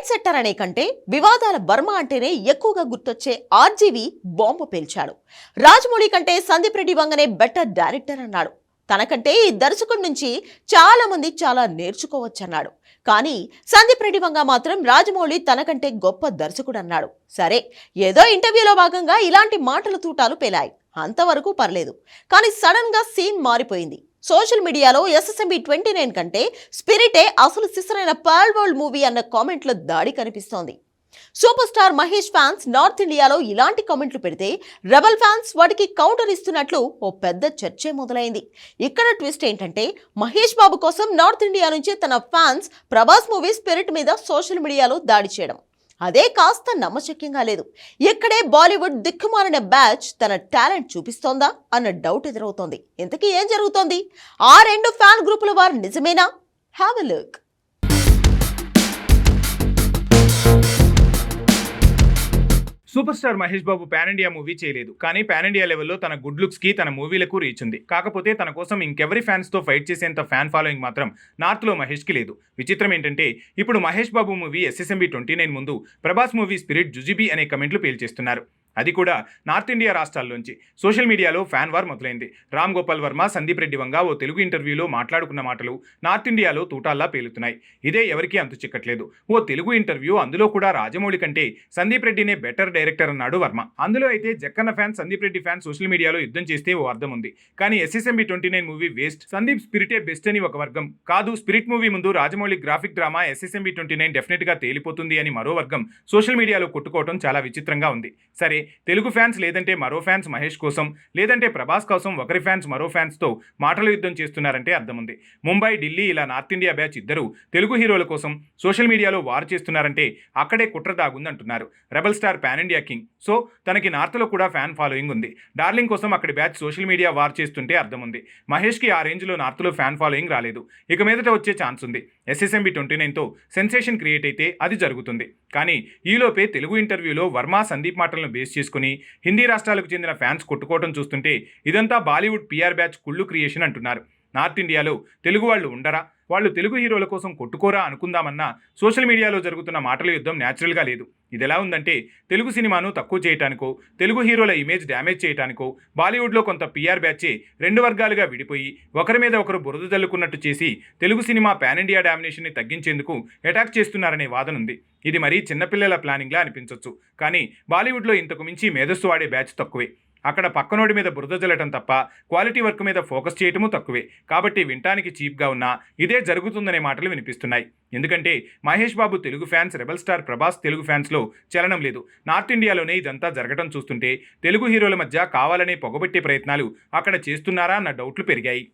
Trend setter అనే కంటే వివాదాల బర్మ అంటేనే ఎక్కువగా గుర్తొచ్చే ఆర్జీవి బాంబు పేల్చాడు. రాజమౌళి కంటే సందీప్ రెడ్డి వంగనే బెటర్ డైరెక్టర్ అన్నాడు. తనకంటే ఈ దర్శకుడి నుంచి చాలా మంది చాలా నేర్చుకోవచ్చన్నాడు. కానీ సందీప్ రెడ్డి వంగ మాత్రం రాజమౌళి తనకంటే గొప్ప దర్శకుడు అన్నాడు. సరే, ఏదో ఇంటర్వ్యూలో భాగంగా ఇలాంటి మాటలు తూటాలు పేలాయి, అంతవరకు పర్లేదు. కానీ సడన్ గా సీన్ మారిపోయింది. సోషల్ మీడియాలో SSMB 29 కంటే స్పిరిటే అసలు సిసరైన పర్ల్ వరల్డ్ మూవీ అన్న కామెంట్ల దాడి కనిపిస్తోంది. Super star Mahesh fans north ఇండియాలో ఇలాంటి కామెంట్లు పెడితే రెబల్ ఫ్యాన్స్ వాటికి కౌంటర్ ఇస్తున్నట్లు ఓ పెద్ద చర్చే మొదలైంది. ఇక్కడ ట్విస్ట్ ఏంటంటే, మహేష్ బాబు కోసం నార్త్ ఇండియా నుంచి తన ఫ్యాన్స్ ప్రభాస్ మూవీ స్పిరిట్ మీద సోషల్ మీడియాలో దాడి చేయడం, అదే కాస్త నమ్మశక్యంగా లేదు. ఇక్కడే బాలీవుడ్ దిక్కుమాలిన బ్యాచ్ తన టాలెంట్ చూపిస్తోందా అన్న డౌట్ ఎదురవుతోంది. ఇంతకీ ఏం జరుగుతోంది? ఆ రెండు ఫ్యాన్ గ్రూపుల వారు నిజమేనా? Have a look. Super star Mahesh Babu pan India movie చేయలేదు, కానీ పాన్ ఇండియా లెవెల్లో తన గుడ్ లుక్స్ కి తన మూవీలకు రీచ్ ఉంది. కాకపోతే తన కోసం ఇంకెవరి ఫ్యాన్స్ తో ఫైట్ చేసేంత ఫ్యాన్ ఫాలోయింగ్ మాత్రం నార్త్ లో మహేష్ కి లేదు. విచిత్రం ఏంటంటే, ఇప్పుడు మహేష్ బాబు మూవీ SSMB 29 ముందు ప్రభాస్ మూవీ స్పిరిట్ జుజిబి అనే కమెంట్లు పేల్చేస్తున్నారు. అది కూడా నార్త్ ఇండియా రాష్ట్రాల్లోంచి. సోషల్ మీడియాలో ఫ్యాన్ వార్ మొదలైంది. రామ్ గోపాల్ వర్మ, సందీప్ రెడ్డి వంగ ఓ తెలుగు ఇంటర్వ్యూలో మాట్లాడుకున్న మాటలు నార్త్ ఇండియాలో తూటాల్లా పేలుతున్నాయి. ఇదే ఎవరికీ అంతు చిక్కట్లేదు. ఓ తెలుగు ఇంటర్వ్యూ, అందులో కూడా రాజమౌళి కంటే సందీప్ రెడ్డినే బెటర్ డైరెక్టర్ అన్నాడు వర్మ. అందులో అయితే Jakkanna fan, Sandeep Reddy fan social మీడియాలో యుద్ధం చేస్తే ఓ అర్థం ఉంది. కానీ SSMB 29 మూవీ వేస్ట్, సందీప్ స్పిరిటే బెస్ట్ అని ఒక వర్గం, కాదు స్పిరిట్ మూవీ ముందు Rajamouli graphic drama SSMB 29 definite గా తేలిపోతుంది అని మరో వర్గం సోషల్ మీడియాలో కొట్టుకోవడం చాలా విచిత్రంగా ఉంది. సరే, తెలుగు ఫ్యాన్స్ లేదంటే మరో ఫ్యాన్స్ మహేష్ కోసం, లేదంటే ప్రభాస్ కోసం ఒకరి ఫ్యాన్స్ మరో ఫ్యాన్స్ తో మాటల యుద్ధం చేస్తున్నారంటే అర్థం ఉంది. ముంబై, ఢిల్లీ ఇలా నార్త్ ఇండియా బ్యాచ్ ఇద్దరు తెలుగు హీరోల కోసం సోషల్ మీడియాలో వార్ చేస్తున్నారంటే అక్కడే కుట్ర దాగుందంటున్నారు. Rebel star pan India king, so తనకి నార్త్ లో కూడా ఫ్యాన్ ఫాలోయింగ్ ఉంది. డార్లింగ్ కోసం అక్కడి బ్యాచ్ సోషల్ మీడియా వార్ చేస్తుంటే అర్థం ఉంది. మహేష్ కి ఆ రేంజ్ లో నార్త్ లో ఫ్యాన్ ఫాలోయింగ్ రాలేదు. ఇక మీదట వచ్చే ఛాన్స్ ఉంది. SSMB 29 తో సెన్సేషన్ క్రియేట్ అయితే అది జరుగుతుంది. కానీ ఈలోపే తెలుగు ఇంటర్వ్యూలో వర్మ, సందీప్ మాటలను బేస్ చేసుకుని హిందీ రాష్ట్రాలకు చెందిన ఫ్యాన్స్ కొట్టుకోవడం చూస్తుంటే ఇదంతా బాలీవుడ్ PR బ్యాచ్ కుళ్ళు క్రియేషన్ అంటున్నారు. నార్త్ ఇండియాలో తెలుగు వాళ్ళు ఉండరా? వాళ్ళు తెలుగు హీరోల కోసం కొట్టుకోరా అనుకుందామన్నా సోషల్ మీడియాలో జరుగుతున్న మాటల యుద్ధం న్యాచురల్గా లేదు. ఇది ఎలా ఉందంటే, తెలుగు సినిమాను తక్కువ చేయటానికో, తెలుగు హీరోల ఇమేజ్ డ్యామేజ్ చేయటానికో బాలీవుడ్లో కొంత PR బ్యాచే రెండు వర్గాలుగా విడిపోయి ఒకరి మీద ఒకరు బురద జల్లుకున్నట్టు చేసి తెలుగు సినిమా పాన్ ఇండియా డామినేషన్ని తగ్గించేందుకు అటాక్ చేస్తున్నారనే వాదన ఉంది. ఇది మరీ చిన్నపిల్లల ప్లానింగ్లా అనిపించవచ్చు. కానీ బాలీవుడ్లో ఇంతకు మించి మేధస్సు వాడే బ్యాచ్ తక్కువే. అక్కడ పక్కనోడి మీద బురద జల్లటం తప్ప క్వాలిటీ వర్క్ మీద ఫోకస్ చేయటము తక్కువే. కాబట్టి వినటానికి చీప్గా ఉన్నా ఇదే జరుగుతుందనే మాటలు వినిపిస్తున్నాయి. ఎందుకంటే Mahesh Babu Telugu fans, rebel star Prabhas Telugu ఫ్యాన్స్లో చలనం లేదు. నార్త్ ఇండియాలోనే ఇదంతా జరగడం చూస్తుంటే తెలుగు హీరోల మధ్య కావాలనే పొగబెట్టే ప్రయత్నాలు అక్కడ చేస్తున్నారా అన్న డౌట్లు పెరిగాయి.